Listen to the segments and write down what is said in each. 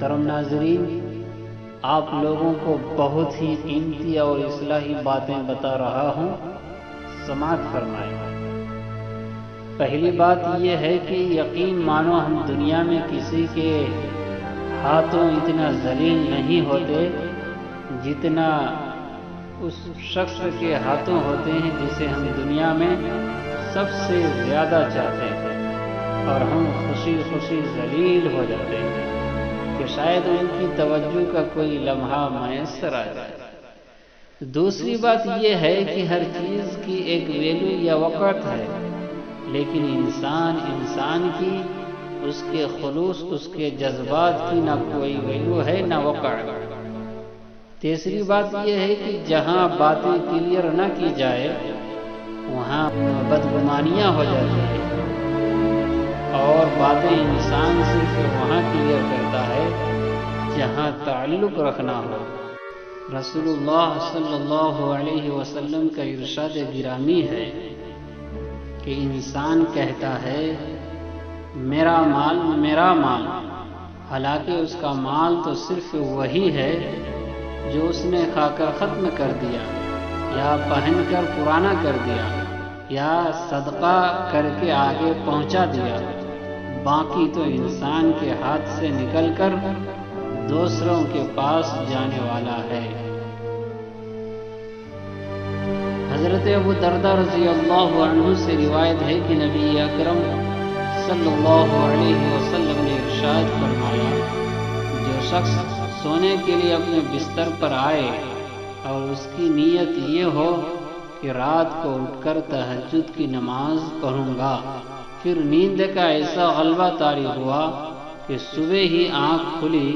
محترم ناظرین، آپ لوگوں کو بہت ہی قیمتی اور اصلاحی باتیں بتا رہا ہوں، سماعت فرمائیں۔ پہلی بات یہ ہے کہ یقین مانو ہم دنیا میں کسی کے ہاتھوں اتنا ذلیل نہیں ہوتے جتنا اس شخص کے ہاتھوں ہوتے ہیں جسے ہم دنیا میں سب سے زیادہ چاہتے ہیں، اور ہم خوشی خوشی ذلیل ہو جاتے ہیں کہ شاید ان کی توجہ کا کوئی لمحہ میسر آ جائے۔ دوسری بات یہ ہے کہ ہر چیز کی ایک ویلو یا وقت ہے، لیکن انسان کی، اس کے خلوص، اس کے جذبات کی نہ کوئی ویلو ہے نہ وقت۔ تیسری بات یہ ہے کہ جہاں باتیں کلیئر نہ کی جائے وہاں بدگمانیاں ہو جاتی ہیں، اور باتیں انسان صرف وہاں کلیئر کرتا ہے جہاں تعلق رکھنا ہو۔ رسول اللہ صلی اللہ علیہ وسلم کا ارشاد گرامی ہے کہ انسان کہتا ہے میرا مال میرا مال، حالانکہ اس کا مال تو صرف وہی ہے جو اس نے کھا کر ختم کر دیا، یا پہن کر پرانا کر دیا، یا صدقہ کر کے آگے پہنچا دیا، باقی تو انسان کے ہاتھ سے نکل کر دوسروں کے پاس جانے والا ہے۔ حضرت ابو درداء رضی اللہ عنہ سے روایت ہے کہ نبی اکرم صلی اللہ علیہ وسلم نے ارشاد فرمایا، جو شخص سونے کے لیے اپنے بستر پر آئے اور اس کی نیت یہ ہو کہ رات کو اٹھ کر تہجد کی نماز پڑھوں گا، پھر نیند کا ایسا غلبہ طاری ہوا کہ صبح ہی آنکھ کھلی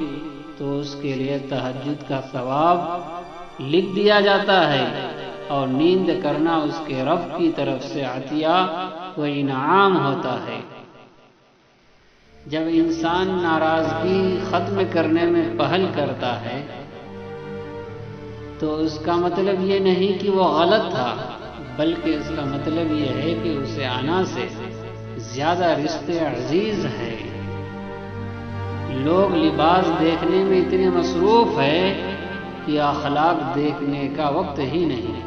تو اس کے لیے تہجد کا ثواب لکھ دیا جاتا ہے، اور نیند کرنا اس کے رب کی طرف سے عطیہ و انعام ہوتا ہے۔ جب انسان ناراضگی ختم کرنے میں پہل کرتا ہے تو اس کا مطلب یہ نہیں کہ وہ غلط تھا، بلکہ اس کا مطلب یہ ہے کہ اسے انا سے زیادہ رشتے عزیز ہیں۔ لوگ لباس دیکھنے میں اتنے مصروف ہیں کہ اخلاق دیکھنے کا وقت ہی نہیں۔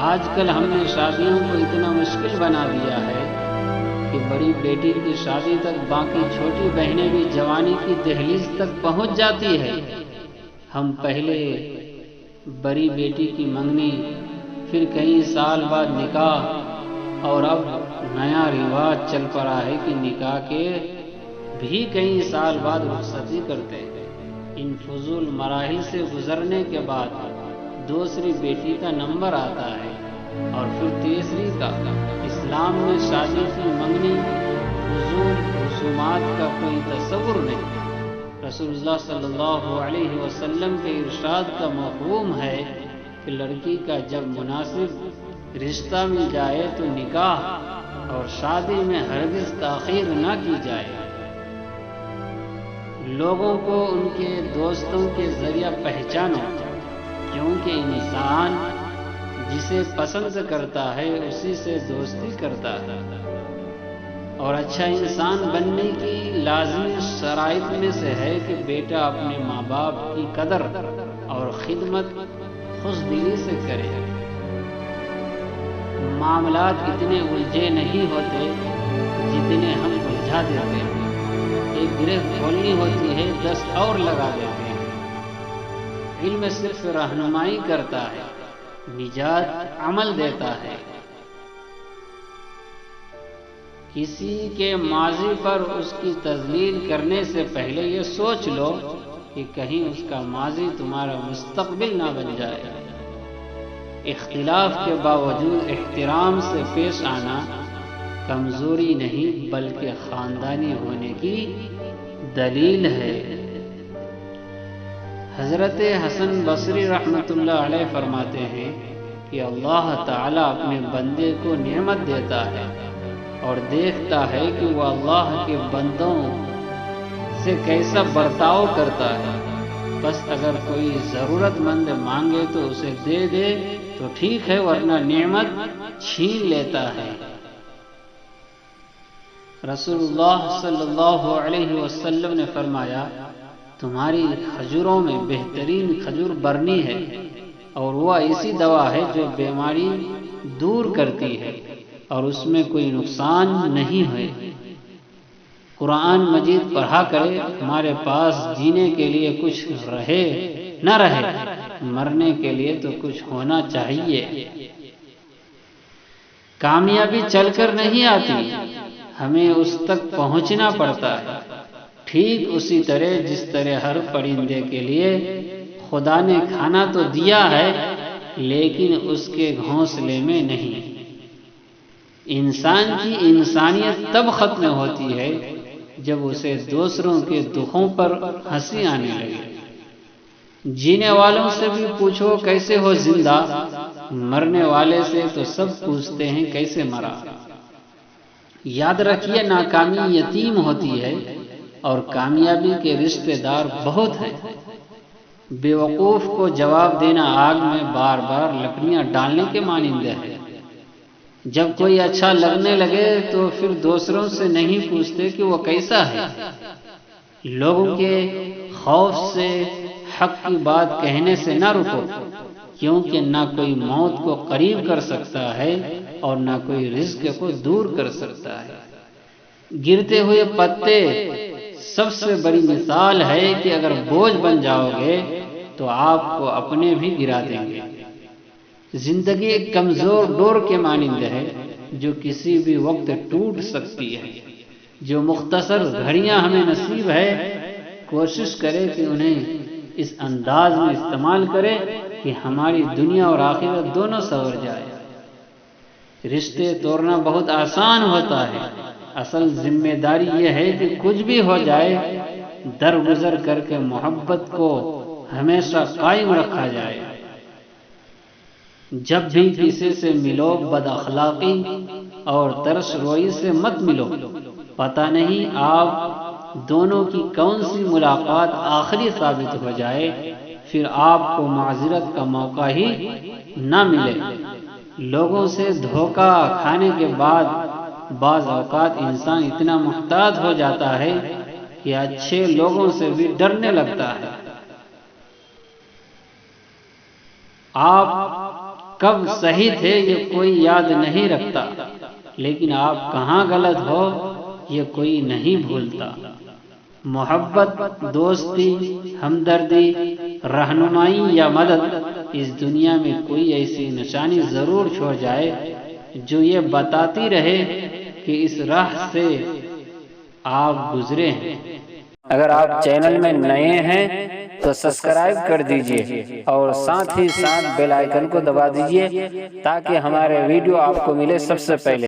آج کل ہم نے شادیوں کو اتنا مشکل بنا دیا ہے کہ بڑی بیٹی کی شادی تک باقی چھوٹی بہنیں بھی جوانی کی دہلیز تک پہنچ جاتی ہے۔ ہم پہلے بڑی بیٹی کی منگنی، پھر کئی سال بعد نکاح، اور اب نیا رواج چل پڑا ہے کہ نکاح کے بھی کئی سال بعد رخصتی کرتے ہیں۔ ان فضول مراحل سے گزرنے کے بعد دوسری بیٹی کا نمبر آتا ہے، اور پھر تیسری کا۔ اسلام میں شادی کی منگنی، فضول رسومات کا کوئی تصور نہیں۔ رسول اللہ صلی اللہ علیہ وسلم کے ارشاد کا مفہوم ہے کہ لڑکی کا جب مناسب رشتہ مل جائے تو نکاح اور شادی میں ہرگز تاخیر نہ کی جائے۔ لوگوں کو ان کے دوستوں کے ذریعہ پہچانو، کیونکہ انسان جسے پسند کرتا ہے اسی سے دوستی کرتا ہے، اور اچھا انسان بننے کی لازمی شرائط میں سے ہے کہ بیٹا اپنے ماں باپ کی قدر اور خدمت خوشدلی سے کرے۔ معاملات اتنے الجھے نہیں ہوتے جتنے ہم الجھا دیتے ہیں۔ ایک گرہ کھولنی ہوتی ہے، 10 اور لگا دیتے ہیں۔ علم صرف رہنمائی کرتا ہے، نجات عمل دیتا ہے۔ کسی کے ماضی پر اس کی تذلیل کرنے سے پہلے یہ سوچ لو کہ کہیں اس کا ماضی تمہارا مستقبل نہ بن جائے۔ اختلاف کے باوجود احترام سے پیش آنا کمزوری نہیں بلکہ خاندانی ہونے کی دلیل ہے۔ حضرت حسن بصری رحمۃ اللہ علیہ فرماتے ہیں کہ اللہ تعالیٰ اپنے بندے کو نعمت دیتا ہے اور دیکھتا ہے کہ وہ اللہ کے بندوں سے کیسا برتاؤ کرتا ہے۔ بس اگر کوئی ضرورت مند مانگے تو اسے دے دے تو ٹھیک ہے، ورنہ نعمت چھین لیتا ہے۔ رسول اللہ صلی اللہ علیہ وسلم نے فرمایا تمہاری کھجوروں میں بہترین کھجور برنی ہے اور وہ ایسی دوا ہے جو بیماری دور کرتی ہے اور اس میں کوئی نقصان نہیں ہے۔ قرآن مجید پڑھا کرے، ہمارے پاس جینے کے لیے کچھ رہے نہ رہے، مرنے کے لیے تو کچھ ہونا چاہیے۔ کامیابی چل کر نہیں آتی، ہمیں اس تک پہنچنا پڑتا ہے، ٹھیک اسی طرح جس طرح ہر پرندے کے لیے خدا نے کھانا تو دیا ہے لیکن اس کے گھونسلے میں نہیں۔ انسان کی انسانیت تب ختم ہوتی ہے جب اسے دوسروں کے دکھوں پر ہنسی آنے لگے۔ جینے والوں سے بھی پوچھو کیسے ہو زندہ، مرنے والے سے تو سب پوچھتے ہیں کیسے مرا۔ یاد رکھیے ناکامی یتیم ہوتی ہے اور کامیابی کے رشتہ دار بہت ہیں۔ بیوقوف کو جواب دینا آگ میں بار بار لکڑیاں ڈالنے کے مانند ہے۔ جب کوئی اچھا لگنے لگے تو پھر دوسروں سے نہیں پوچھتے کہ وہ کیسا ہے۔ لوگوں کے خوف سے حق کی بات کہنے سے نہ رکو، کیونکہ نہ کوئی موت کو قریب کر سکتا ہے اور نہ کوئی رزق کو دور کر سکتا ہے۔ گرتے ہوئے پتے سب سے بڑی مثال ہے کہ اگر بوجھ بن جاؤ گے تو آپ کو اپنے بھی گرا دیں گے۔ زندگی ایک کمزور ڈور کے مانند ہے جو کسی بھی وقت ٹوٹ سکتی ہے۔ جو مختصر گھڑیاں ہمیں نصیب ہے، کوشش کرے کہ انہیں اس انداز میں استعمال کرے کہ ہماری دنیا اور آخرت دونوں سنور جائے۔ رشتے توڑنا بہت آسان ہوتا ہے، اصل ذمہ داری یہ ہے کہ کچھ بھی ہو جائے درگزر کر کے محبت کو ہمیشہ قائم رکھا جائے۔ جب بھی کسی سے ملو بد اخلاقی اور ترس روئی سے مت ملو، پتہ نہیں آپ دونوں کی کون سی ملاقات آخری ثابت ہو جائے، پھر آپ کو معذرت کا موقع ہی نہ ملے۔ لوگوں سے دھوکہ کھانے کے بعد بعض اوقات انسان اتنا محتاط ہو جاتا ہے کہ اچھے لوگوں سے بھی ڈرنے لگتا ہے۔ آپ کب صحیح تھے یہ کوئی یاد نہیں رکھتا، لیکن آپ کہاں غلط ہو یہ کوئی نہیں بھولتا۔ محبت، دوستی، ہمدردی، رہنمائی یا مدد، اس دنیا میں کوئی ایسی نشانی ضرور چھوڑ جائے جو یہ بتاتی رہے کہ اس راہ سے آپ گزرے ہیں۔ اگر آپ چینل میں نئے ہیں تو سبسکرائب کر دیجئے اور ساتھ ہی ساتھ بیل آئیکن کو دبا دیجئے تاکہ ہمارے ویڈیو آپ کو ملے سب سے پہلے۔